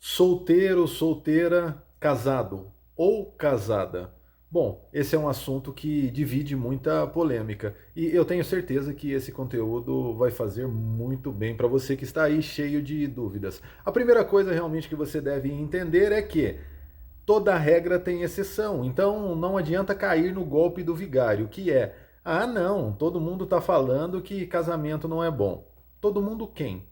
Solteiro, solteira, casado ou casada? Bom, esse é um assunto que divide muita polêmica e eu tenho certeza que esse conteúdo vai fazer muito bem para você que está aí cheio de dúvidas. A primeira coisa realmente que você deve entender é que toda regra tem exceção, então não adianta cair no golpe do vigário, que é: ah, não, todo mundo está falando que casamento não é bom. Todo mundo quem?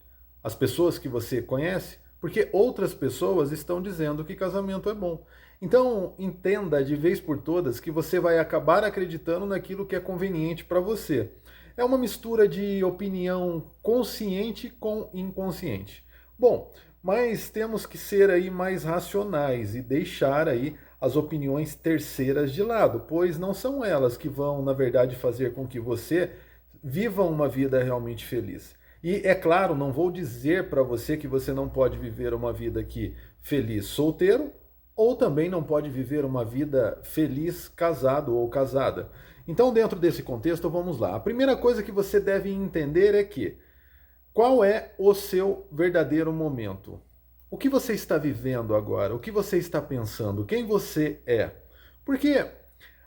As pessoas que você conhece? Porque outras pessoas estão dizendo que casamento é bom. Então, entenda de vez por todas que você vai acabar acreditando naquilo que é conveniente para você. É uma mistura de opinião consciente com inconsciente. Bom, mas temos que ser aí mais racionais e deixar aí as opiniões terceiras de lado, pois não são elas que vão, na verdade, fazer com que você viva uma vida realmente feliz. E é claro, não vou dizer para você que você não pode viver uma vida aqui feliz solteiro, ou também não pode viver uma vida feliz casado ou casada. Então, dentro desse contexto, vamos lá. A primeira coisa que você deve entender é que qual é o seu verdadeiro momento? O que você está vivendo agora? O que você está pensando? Quem você é? Porque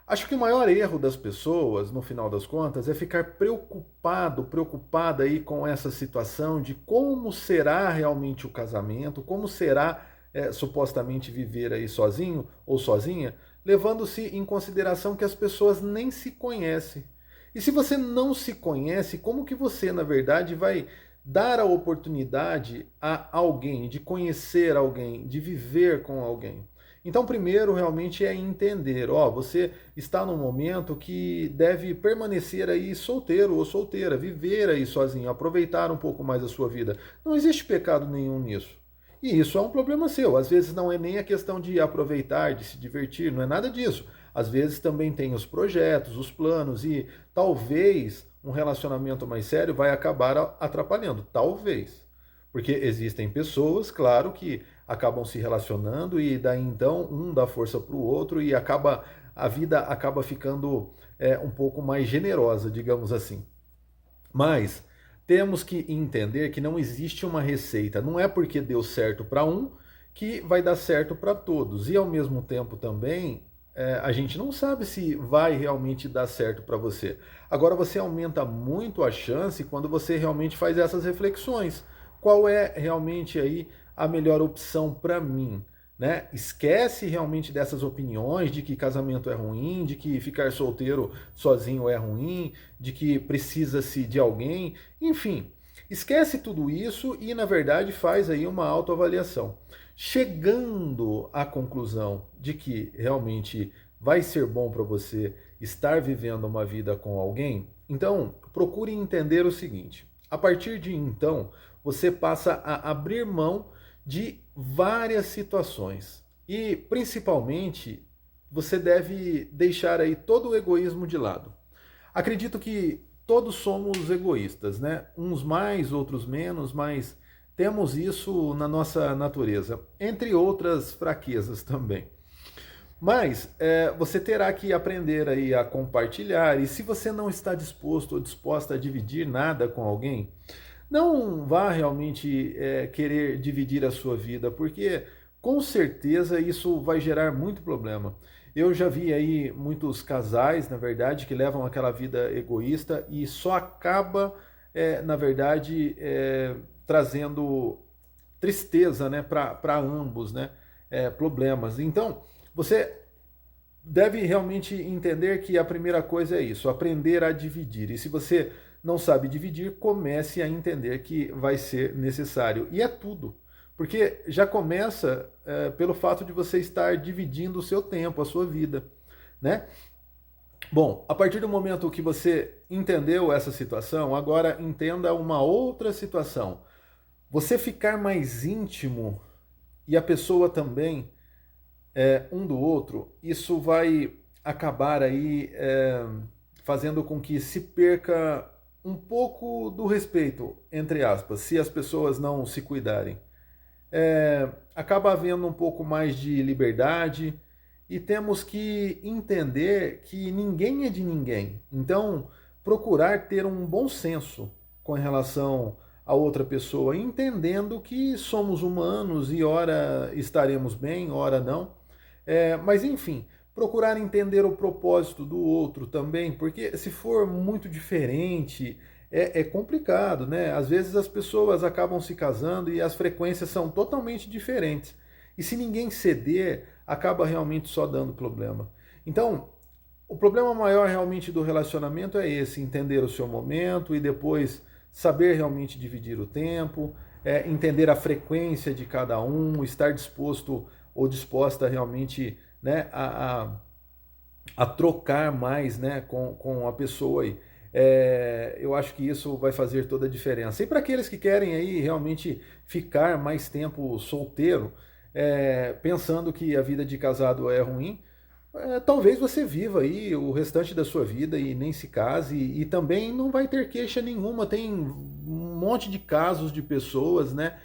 acho que o maior erro das pessoas, no final das contas, é ficar preocupada aí com essa situação de como será realmente o casamento, como será supostamente viver aí sozinho ou sozinha, levando-se em consideração que as pessoas nem se conhecem. E se você não se conhece, como que você, na verdade, vai dar a oportunidade a alguém de conhecer alguém, de viver com alguém? Então, primeiro realmente é entender, ó, você está num momento que deve permanecer aí solteiro ou solteira, viver aí sozinho, aproveitar um pouco mais a sua vida. Não existe pecado nenhum nisso. E isso é um problema seu. Às vezes não é nem a questão de aproveitar, de se divertir, não é nada disso. Às vezes também tem os projetos, os planos e talvez um relacionamento mais sério vai acabar atrapalhando. Talvez. Porque existem pessoas, claro, que acabam se relacionando e daí então um dá força para o outro e acaba a vida acaba ficando um pouco mais generosa, digamos assim. Mas temos que entender que não existe uma receita. Não é porque deu certo para um que vai dar certo para todos. E ao mesmo tempo também a gente não sabe se vai realmente dar certo para você. Agora você aumenta muito a chance quando você realmente faz essas reflexões. Qual é realmente aí a melhor opção para mim? Né? Esquece realmente dessas opiniões de que casamento é ruim, de que ficar solteiro sozinho é ruim, de que precisa-se de alguém, enfim, esquece tudo isso e na verdade faz aí uma autoavaliação. Chegando à conclusão de que realmente vai ser bom para você estar vivendo uma vida com alguém, então procure entender o seguinte: a partir de então, você passa a abrir mão de várias situações. E principalmente, você deve deixar aí todo o egoísmo de lado. Acredito que todos somos egoístas, né? Uns mais, outros menos, mas temos isso na nossa natureza, entre outras fraquezas também. Mas você terá que aprender aí a compartilhar, e se você não está disposto ou disposta a dividir nada com alguém, não vá realmente querer dividir a sua vida, porque com certeza isso vai gerar muito problema. Eu já vi aí muitos casais, na verdade, que levam aquela vida egoísta e só acaba, na verdade, trazendo tristeza, né, para ambos, né, problemas. Então, você deve realmente entender que a primeira coisa é isso, aprender a dividir. E se você não sabe dividir, comece a entender que vai ser necessário. E é tudo. Porque já começa pelo fato de você estar dividindo o seu tempo, a sua vida, né? Bom, a partir do momento que você entendeu essa situação, agora entenda uma outra situação. Você ficar mais íntimo e a pessoa também um do outro, isso vai acabar aí fazendo com que se perca um pouco do respeito, entre aspas, se as pessoas não se cuidarem. Acaba havendo um pouco mais de liberdade e temos que entender que ninguém é de ninguém. Então, procurar ter um bom senso com relação a outra pessoa, entendendo que somos humanos e ora estaremos bem, ora não. Mas enfim, procurar entender o propósito do outro também, porque se for muito diferente, é complicado, né? Às vezes as pessoas acabam se casando e as frequências são totalmente diferentes. E se ninguém ceder, acaba realmente só dando problema. Então, o problema maior realmente do relacionamento é esse: entender o seu momento e depois saber realmente dividir o tempo, entender a frequência de cada um, estar disposto ou disposta realmente, né, a trocar mais, né, com a pessoa aí. Eu acho que isso vai fazer toda a diferença. E para aqueles que querem aí realmente ficar mais tempo solteiro, pensando que a vida de casado é ruim, talvez você viva aí o restante da sua vida e nem se case, e também não vai ter queixa nenhuma. Tem um monte de casos de pessoas, né,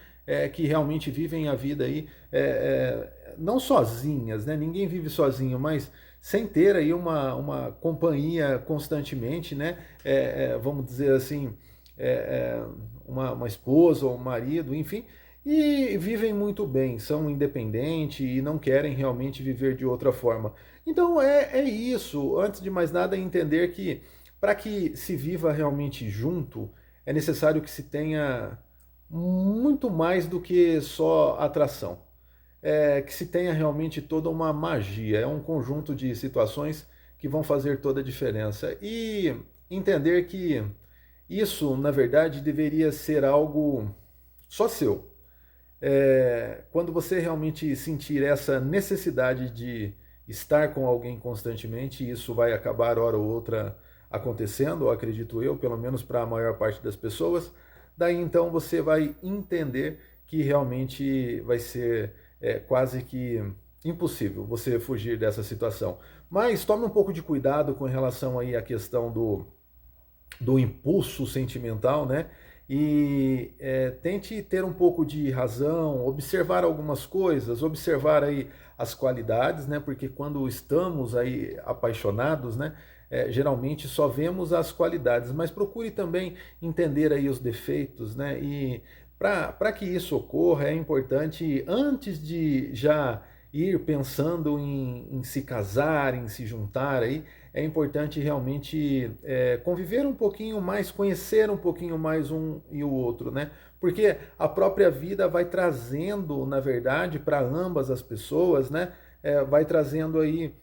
que realmente vivem a vida aí, não sozinhas, né? Ninguém vive sozinho, mas sem ter aí uma companhia constantemente, né? Vamos dizer assim, uma esposa ou um marido, enfim, e vivem muito bem, são independentes e não querem realmente viver de outra forma. Então é isso. Antes de mais nada, é entender que para que se viva realmente junto, é necessário que se tenha muito mais do que só atração. Que se tenha realmente toda uma magia. É um conjunto de situações que vão fazer toda a diferença. E entender que isso, na verdade, deveria ser algo só seu. Quando você realmente sentir essa necessidade de estar com alguém constantemente, isso vai acabar hora ou outra acontecendo, acredito eu, pelo menos para a maior parte das pessoas. Daí então você vai entender que realmente vai ser quase que impossível você fugir dessa situação. Mas tome um pouco de cuidado com relação aí à questão do impulso sentimental, né? E tente ter um pouco de razão, observar algumas coisas, observar aí as qualidades, né? Porque quando estamos aí apaixonados, né? Geralmente só vemos as qualidades, mas procure também entender aí os defeitos, né? E para que isso ocorra, é importante, antes de já ir pensando em se casar, em se juntar aí, é importante realmente conviver um pouquinho mais, conhecer um pouquinho mais um e o outro, né? Porque a própria vida vai trazendo, na verdade, para ambas as pessoas, né? Vai trazendo aí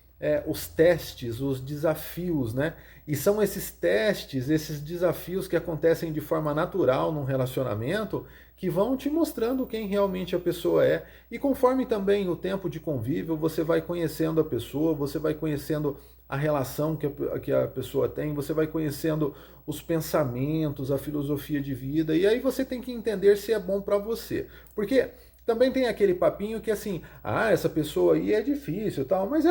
os testes, os desafios, né? E são esses testes, esses desafios que acontecem de forma natural num relacionamento que vão te mostrando quem realmente a pessoa é. E conforme também o tempo de convívio, você vai conhecendo a pessoa, você vai conhecendo a relação que a pessoa tem, você vai conhecendo os pensamentos, a filosofia de vida, e aí você tem que entender se é bom para você. Porque também tem aquele papinho que assim, essa pessoa aí é difícil, tal, mas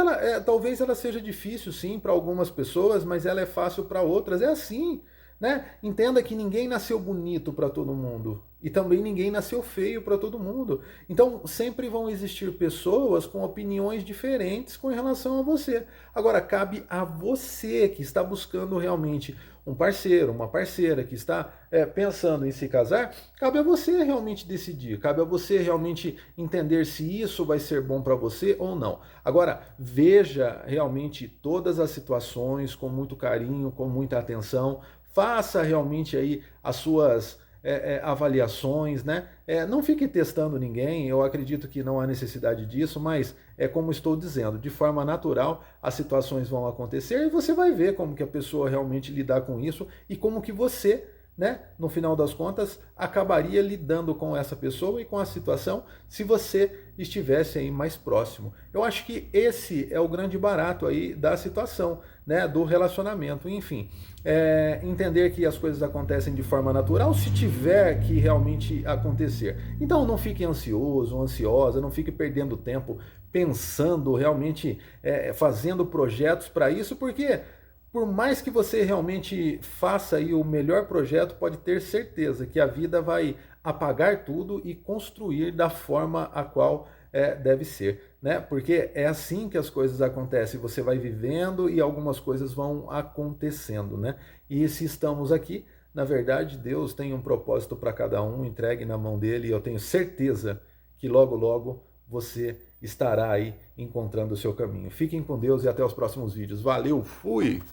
talvez ela seja difícil sim para algumas pessoas, mas ela é fácil para outras. É assim, né? Entenda que ninguém nasceu bonito para todo mundo e também ninguém nasceu feio para todo mundo. Então sempre vão existir pessoas com opiniões diferentes com relação a você. Agora cabe a você que está buscando realmente um parceiro, uma parceira que está pensando em se casar, cabe a você realmente decidir, cabe a você realmente entender se isso vai ser bom para você ou não. Agora, veja realmente todas as situações com muito carinho, com muita atenção, faça realmente aí as suas avaliações, né? Não fique testando ninguém, eu acredito que não há necessidade disso, mas é como estou dizendo, de forma natural as situações vão acontecer e você vai ver como que a pessoa realmente lidar com isso e como que você, né, no final das contas, acabaria lidando com essa pessoa e com a situação se você estivesse aí mais próximo. Eu acho que esse é o grande barato aí da situação, né, do relacionamento, enfim. Entender que as coisas acontecem de forma natural se tiver que realmente acontecer. Então não fique ansioso, ansiosa, não fique perdendo tempo pensando realmente, fazendo projetos para isso, porque por mais que você realmente faça aí o melhor projeto, pode ter certeza que a vida vai apagar tudo e construir da forma a qual deve ser, né? Porque é assim que as coisas acontecem, você vai vivendo e algumas coisas vão acontecendo, né? E se estamos aqui Na verdade, Deus tem um propósito para cada um, entregue na mão dele, e eu tenho certeza que logo, logo você estará aí encontrando o seu caminho. Fiquem com Deus e até os próximos vídeos. Valeu, fui!